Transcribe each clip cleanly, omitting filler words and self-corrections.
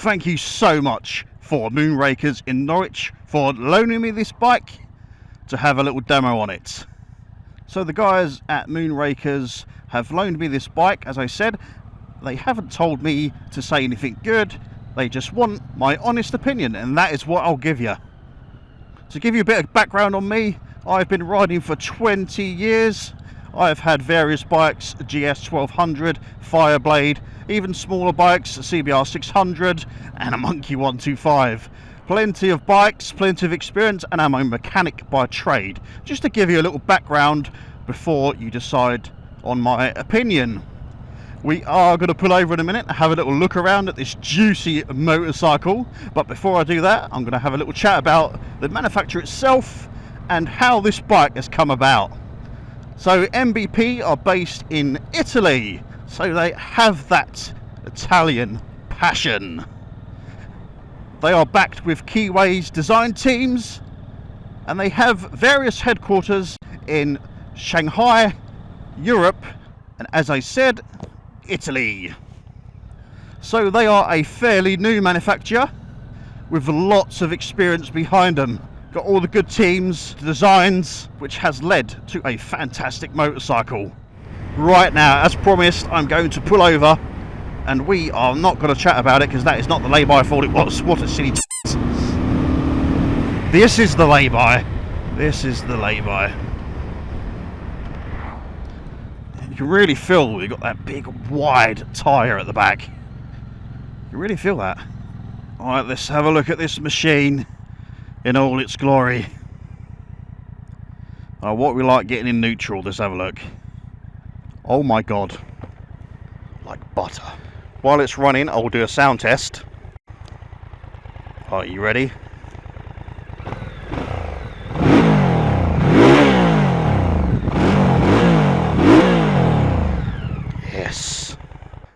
thank you so much for Moonrakers in Norwich for loaning me this bike to have a little demo on it. So the guys at Moonrakers have loaned me this bike. As I said, they haven't told me to say anything good, they just want my honest opinion, and that is what I'll give you. To give you a bit of background on me, I've been riding for 20 years. I've had various bikes, GS 1200, Fireblade, even smaller bikes, a CBR 600 and a Monkey 125. Plenty of bikes, plenty of experience, and I'm a mechanic by trade. Just to give you a little background before you decide on my opinion. We are going to pull over in a minute and have a little look around at this juicy motorcycle. But before I do that, I'm going to have a little chat about the manufacturer itself and how this bike has come about. So MBP are based in Italy, so they have that Italian passion. They are backed with Keyways design teams, and they have various headquarters in Shanghai, Europe, and as I said, Italy. So they are a fairly new manufacturer with lots of experience behind them. Got all the good teams, designs, which has led to a fantastic motorcycle. Right now, as promised, I'm going to pull over, and we are not going to chat about it because that is not the lay-by I thought it was. What a silly This is the lay-by. This is the lay-by. You can really feel we've got that big, wide tyre at the back. You really feel that. Alright, let's have a look at this machine in all its glory. What we like getting in neutral, let's have a look. Oh my god, like butter. While it's running, I'll do a sound test. Are you ready? Yes.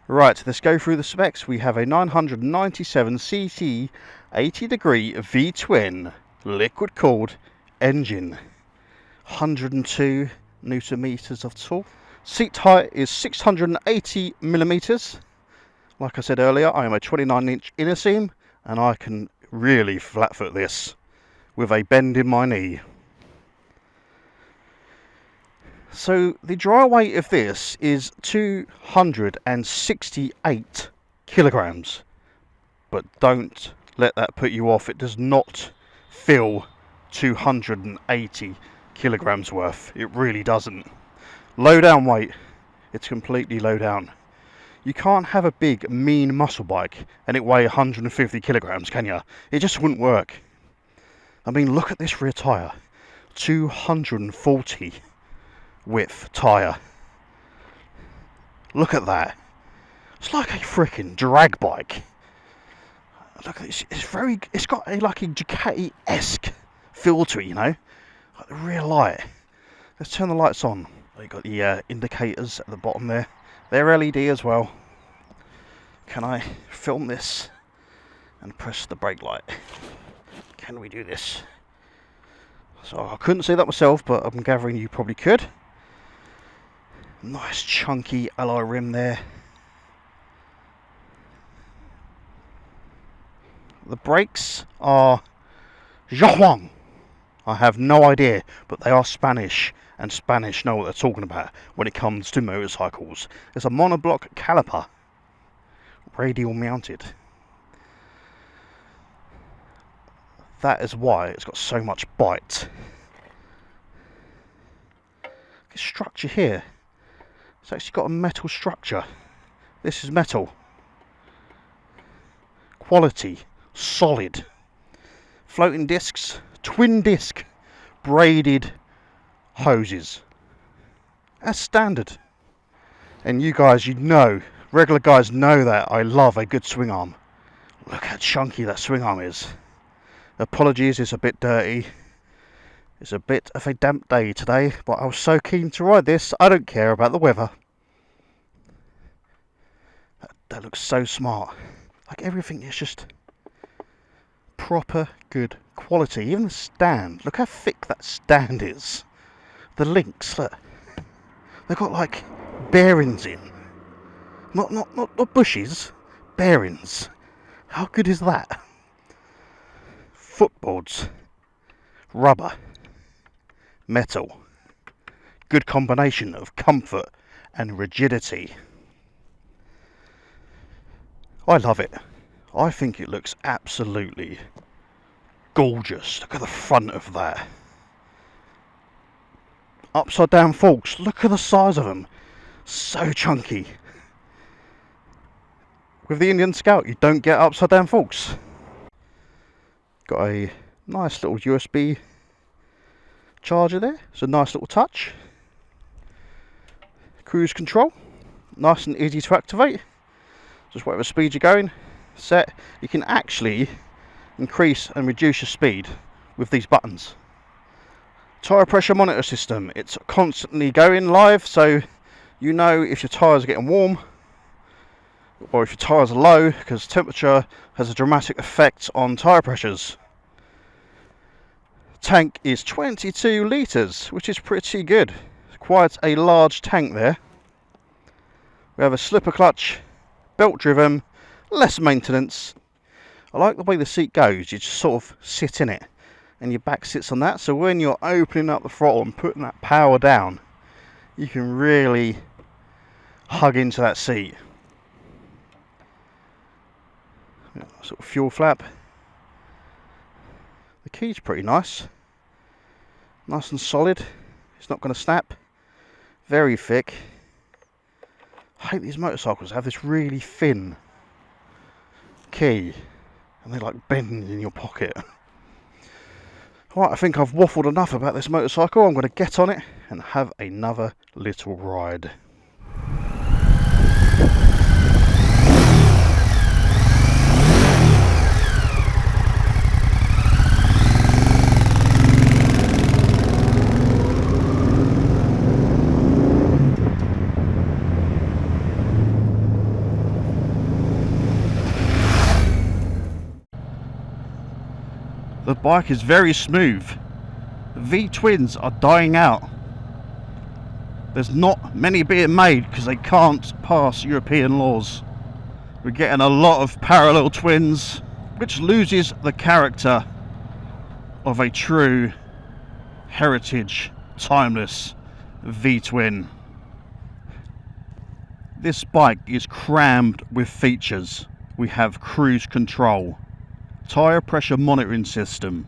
Right, let's go through the specs. We have a 997cc 80-degree V-twin liquid cooled engine, 102 newton meters of torque. Seat height is 680 millimeters. Like I said earlier, I am a 29-inch inner seam, and I can really flat foot this with a bend in my knee. So the dry weight of this is 268 kilograms, but don't let that put you off. It does not feel 280 kilograms worth. It really doesn't. Low down weight, it's completely low down. You can't have a big mean muscle bike and it weigh 150 kilograms, can you? It just wouldn't work. I mean, look at this rear tyre, 240 width tyre. Look at that. It's like a freaking drag bike. Look at this. It's got a like a Ducati-esque feel to it, you know, like the rear light. Let's turn the lights on. You've got the indicators at the bottom there. They're LED as well. Can I film this and press the brake light? Can we do this? So I couldn't see that myself, but I'm gathering you probably could. Nice chunky alloy rim there. The brakes are Johuang. I have no idea, but they are Spanish, and Spanish know what they're talking about when it comes to motorcycles. It's a monoblock caliper, radial mounted. That is why it's got so much bite. This structure here, it's actually got a metal structure. This is metal. Quality, solid. Floating discs, twin disc, braided hoses. That's standard. And you guys, you know, regular guys know that I love a good swing arm. Look how chunky that swing arm is. Apologies, it's a bit dirty. It's a bit of a damp day today, but I was so keen to ride this, I don't care about the weather. That looks so smart. Like everything is just proper good quality. Even the stand, look how thick that stand is. The links, look. They've got like bearings in. Not bushes, bearings. How good is that? Footboards, rubber, metal. Good combination of comfort and rigidity. I love it. I think it looks absolutely gorgeous. Look at the front of that. Upside down forks. Look at the size of them. So chunky. With the Indian Scout, you don't get upside down forks. Got a nice little USB charger there. It's a nice little touch. Cruise control. Nice and easy to activate. Just whatever speed you're going, set. You can actually increase and reduce your speed with these buttons. Tyre pressure monitor system. It's constantly going live, so you know if your tyres are getting warm or if your tyres are low, because temperature has a dramatic effect on tyre pressures. Tank is 22 litres, which is pretty good. Quite a large tank there. We have a slipper clutch, belt driven, less maintenance. I like the way the seat goes. You just sort of sit in it and your back sits on that, so when you're opening up the throttle and putting that power down, you can really hug into that seat. Sort of fuel flap. The key's pretty nice and solid. It's not going to snap. Very thick. I hate these motorcycles have this really thin key and they like bend in your pocket. Right, I think I've waffled enough about this motorcycle. I'm going to get on it and have another little ride. The bike is very smooth. V-twins are dying out. There's not many being made because they can't pass European laws. We're getting a lot of parallel twins, which loses the character of a true heritage, timeless V-twin. This bike is crammed with features. We have cruise control, tyre pressure monitoring system,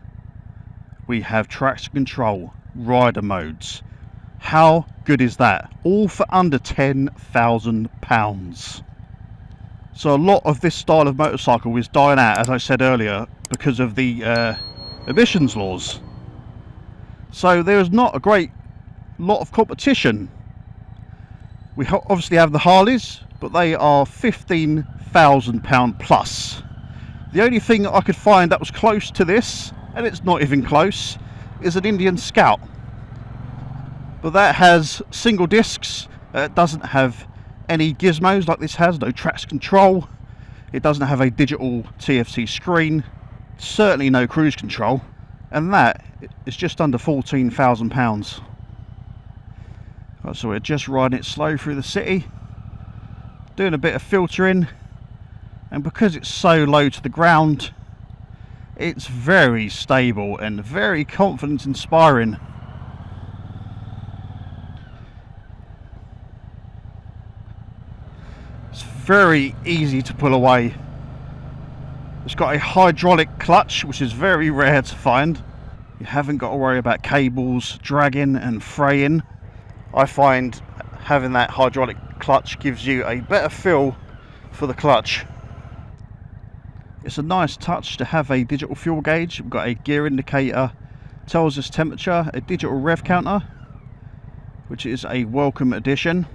we have traction control, rider modes. How good is that? All for under £10,000. So a lot of this style of motorcycle is dying out, as I said earlier, because of the emissions laws. So there is not a great lot of competition. We obviously have the Harleys, but they are £15,000 plus. The only thing that I could find that was close to this, and it's not even close, is an Indian Scout. But that has single discs. It doesn't have any gizmos like this has, no traction control. It doesn't have a digital TFT screen, certainly no cruise control, and that is just under £14,000. Right, so we're just riding it slow through the city, doing a bit of filtering. And because it's so low to the ground, it's very stable and very confidence inspiring. It's very easy to pull away. It's got a hydraulic clutch, which is very rare to find. You haven't got to worry about cables dragging and fraying. I find having that hydraulic clutch gives you a better feel for the clutch. It's a nice touch to have a digital fuel gauge. We've got a gear indicator, tells us temperature, a digital rev counter, which is a welcome addition.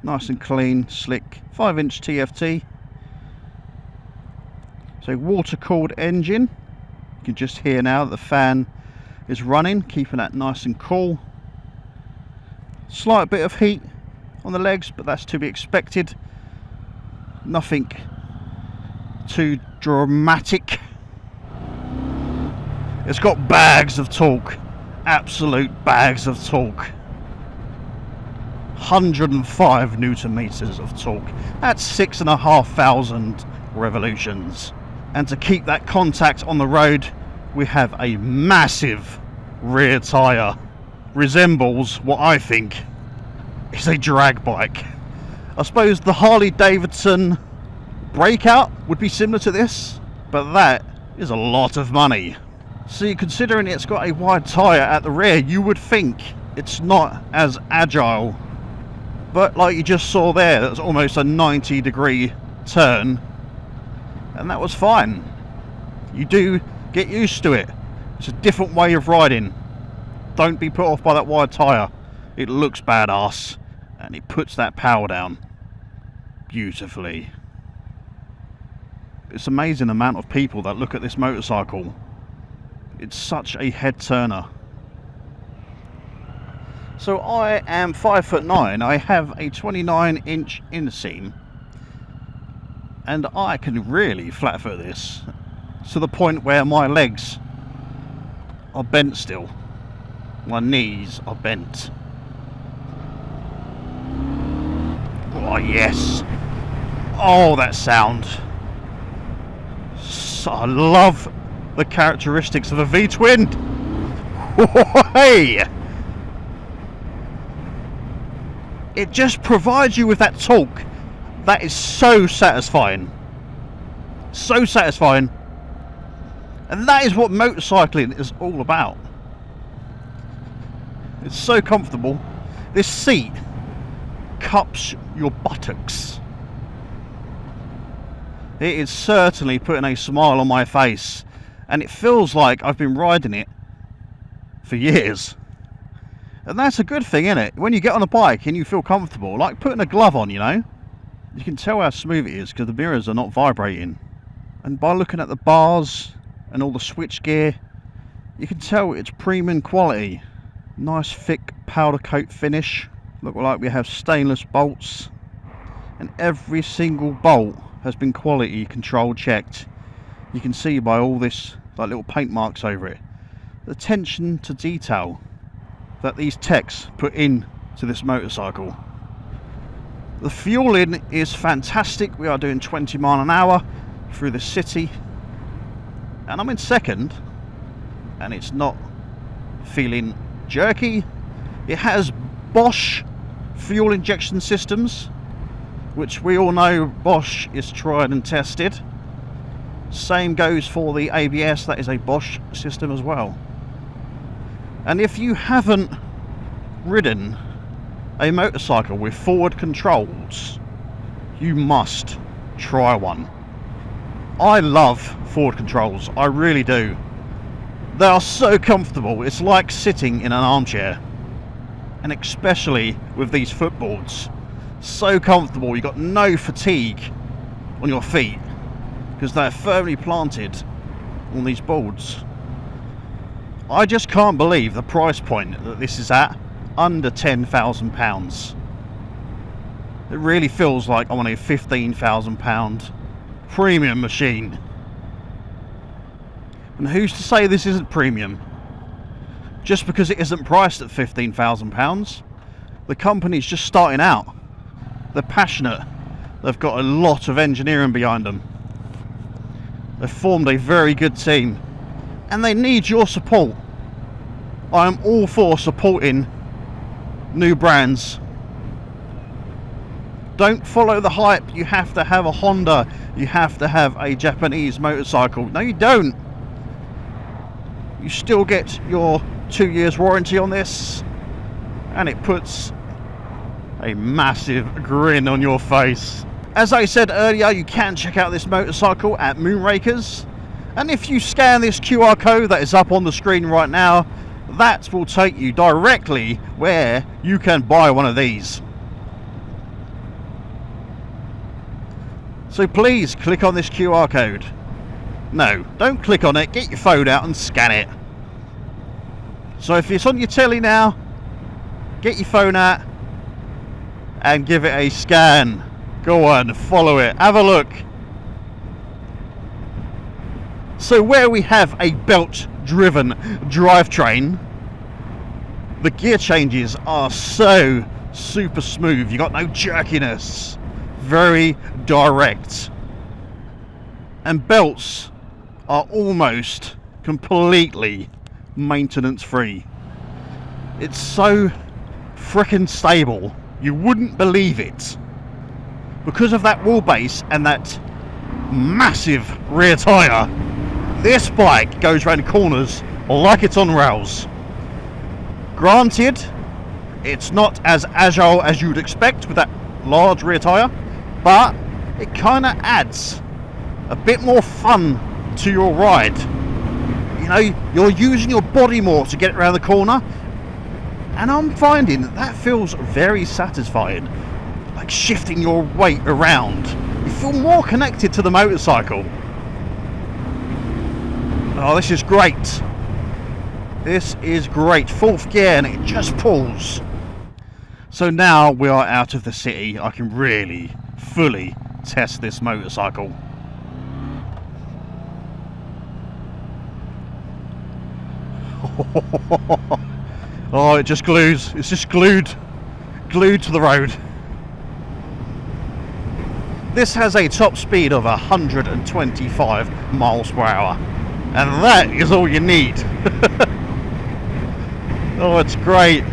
Nice and clean, slick, 5-inch TFT. So water-cooled engine. You can just hear now that the fan is running, keeping that nice and cool. Slight bit of heat on the legs, but that's to be expected. Nothing too dramatic. It's got bags of torque, absolute bags of torque. 105 newton meters of torque at 6,500 revolutions. And to keep that contact on the road, we have a massive rear tyre. Resembles what I think is a drag bike. I suppose the Harley Davidson Breakout would be similar to this, but that is a lot of money. See, considering it's got a wide tyre at the rear, you would think it's not as agile. But like you just saw there, that's almost a 90-degree turn, and that was fine. You do get used to it. It's a different way of riding. Don't be put off by that wide tyre. It looks badass, and it puts that power down beautifully. It's amazing the amount of people that look at this motorcycle. It's such a head turner. So I am 5'9". I have a 29-inch inseam, and I can really flat foot this to the point where my legs are bent still. My knees are bent. Oh yes. Oh, that sound. So I love the characteristics of a V-twin. Hey! It just provides you with that torque that is so satisfying. So satisfying. And that is what motorcycling is all about. It's so comfortable. This seat cups your buttocks. It is certainly putting a smile on my face, and it feels like I've been riding it for years. And that's a good thing, isn't it? When you get on a bike and you feel comfortable, like putting a glove on, you know, you can tell how smooth it is because the mirrors are not vibrating. And by looking at the bars and all the switch gear, you can tell it's premium quality. Nice thick powder coat finish. Look like we have stainless bolts, and every single bolt has been quality control checked. You can see by all this like little paint marks over it, the attention to detail that these techs put in to this motorcycle. The fueling is fantastic. We are doing 20 miles an hour through the city, and I'm in second, and it's not feeling jerky. It has Bosch fuel injection systems, which we all know Bosch is tried and tested. Same goes for the ABS, that is a Bosch system as well. And if you haven't ridden a motorcycle with forward controls, you must try one. I love forward controls, I really do. They are so comfortable, it's like sitting in an armchair. And especially with these footboards, so comfortable, you've got no fatigue on your feet because they're firmly planted on these boards. I just can't believe the price point that this is at, under £10,000. It really feels like I want a £15,000 premium machine. And who's to say this isn't premium? Just because it isn't priced at £15,000, the company's just starting out. They're passionate. They've got a lot of engineering behind them. They've formed a very good team, and they need your support. I am all for supporting new brands. Don't follow the hype. You have to have a Honda. You have to have a Japanese motorcycle. No, you don't. You still get your 2 years warranty on this, and it puts a massive grin on your face. As I said earlier, you can check out this motorcycle at Moonrakers, and if you scan this QR code that is up on the screen right now, that will take you directly where you can buy one of these. So please click on this QR code. No, don't click on it, get your phone out and scan it. So if it's on your telly now, get your phone out and give it a scan. Go on, follow it, have a look. So where we have a belt driven drivetrain, the gear changes are so super smooth. You got no jerkiness, very direct. and belts are almost completely maintenance free. It's so frickin' stable, you wouldn't believe it. Because of that wheelbase and that massive rear tyre, this bike goes around corners like it's on rails. Granted, it's not as agile as you'd expect with that large rear tyre, but it kind of adds a bit more fun to your ride. You know, you're using your body more to get around the corner, and I'm finding that feels very satisfying. Like shifting your weight around, you feel more connected to the motorcycle. Oh, this is great. This is great. Fourth gear and it just pulls. So now we are out of the city, I can really fully test this motorcycle. Oh, it just glues. It's just glued to the road. This has a top speed of 125 miles per hour, and that is all you need. Oh, it's great.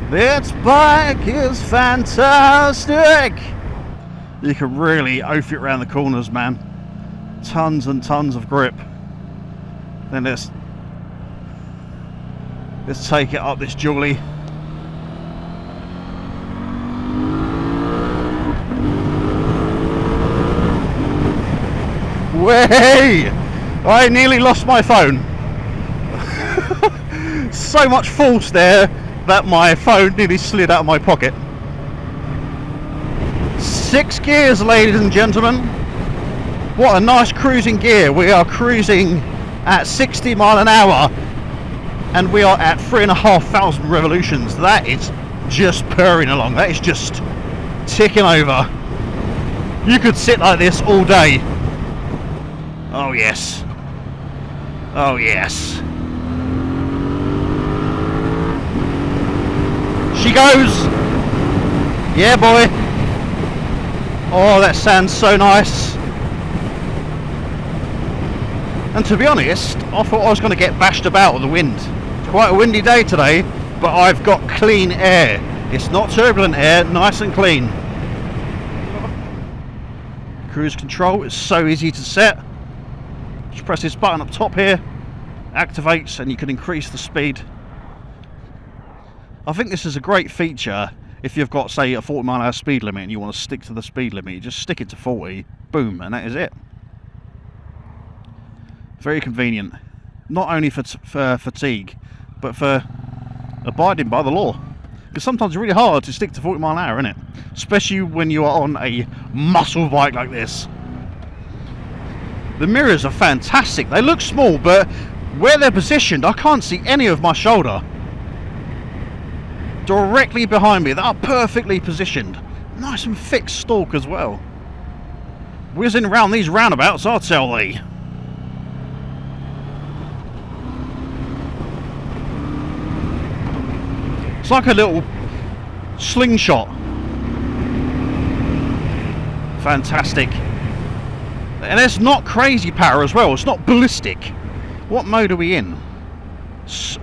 This bike is fantastic. You can really oaf it around the corners, man. Tons and tons of grip. Then let's take it up this Jodie. Way! I nearly lost my phone. So much force there that my phone nearly slid out of my pocket. 6 gears, ladies and gentlemen. What a nice cruising gear. We are cruising at 60 miles an hour and we are at 3,500 revolutions. That is just purring along. That is just ticking over. You could sit like this all day. Oh yes. Oh yes. She goes. Yeah, boy. Oh, that sounds so nice. And to be honest, I thought I was going to get bashed about with the wind. It's quite a windy day today, but I've got clean air. It's not turbulent air, nice and clean. Cruise control is so easy to set. Just press this button up top here, activates, and you can increase the speed. I think this is a great feature if you've got, say, a 40 mile an hour speed limit and you want to stick to the speed limit. You just stick it to 40, boom, and that is it. Very convenient, not only for fatigue, but for abiding by the law. Because sometimes it's really hard to stick to 40 mile an hour, isn't it? Especially when you are on a muscle bike like this. The mirrors are fantastic. They look small, but where they're positioned, I can't see any of my shoulder. Directly behind me, they are perfectly positioned. Nice and fixed stalk as well. Whizzing around these roundabouts, I'll tell thee. It's like a little slingshot. Fantastic. And it's not crazy power as well. It's not ballistic. What mode are we in?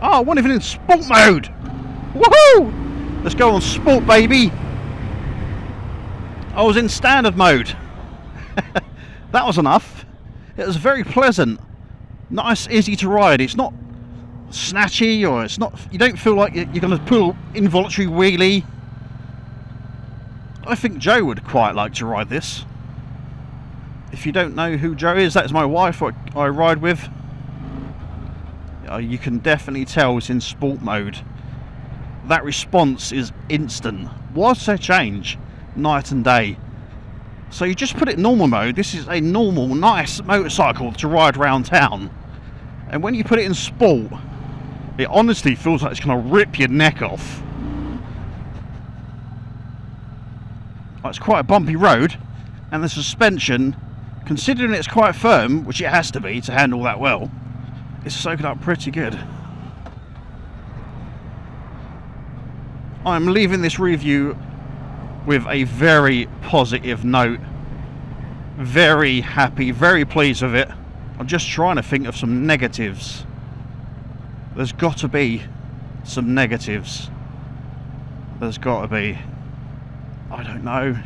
Oh, what if it's in sport mode? Woohoo! Let's go on sport, baby. I was in standard mode. That was enough. It was very pleasant. Nice, easy to ride. It's not snatchy, or it's not, you don't feel like you're going to pull involuntary wheelie. I think Joe would quite like to ride this. If you don't know who Joe is, that's my wife I ride with. You can definitely tell it's in sport mode. That response is instant. What's a change night and day? So you just put it in normal mode. This is a normal, nice motorcycle to ride around town. And when you put it in sport, it honestly feels like it's going to rip your neck off. It's quite a bumpy road, and the suspension, considering it's quite firm, which it has to be to handle that well, it's soaking up pretty good. I'm leaving this review with a very positive note. very happy, very pleased with it. I'm just trying to think of some negatives. There's got to be some negatives. There's got to be. I don't know.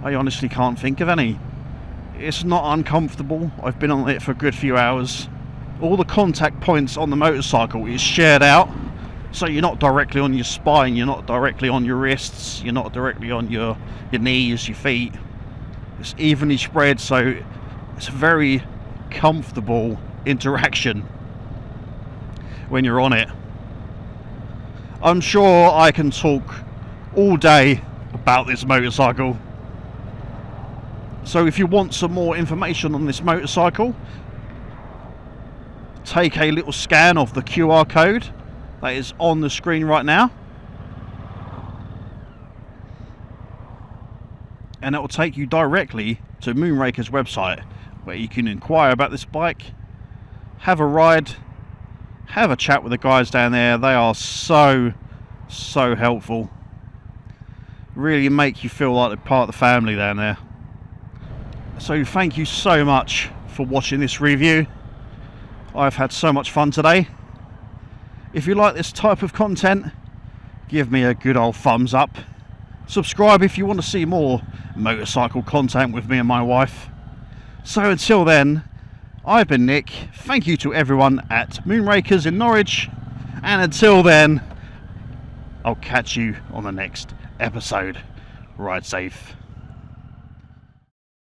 I honestly can't think of any. It's not uncomfortable. I've been on it for a good few hours. All the contact points on the motorcycle is shared out, so you're not directly on your spine, you're not directly on your wrists, you're not directly on your knees, your feet. It's evenly spread, so it's a very comfortable interaction when you're on it. I'm sure I can talk all day about this motorcycle. So if you want some more information on this motorcycle, take a little scan of the QR code that is on the screen right now, and it will take you directly to Moonraker's website, where you can inquire about this bike, have a ride, have a chat with the guys down there. They are so helpful, really make you feel like they're part of the family down there. So thank you so much for watching this review. I've had so much fun today. If you like this type of content, give me a good old thumbs up. Subscribe if you want to see more motorcycle content with me and my wife. So until then, I've been Nick. Thank you to everyone at Moonrakers in Norwich. And until then, I'll catch you on the next episode. Ride safe.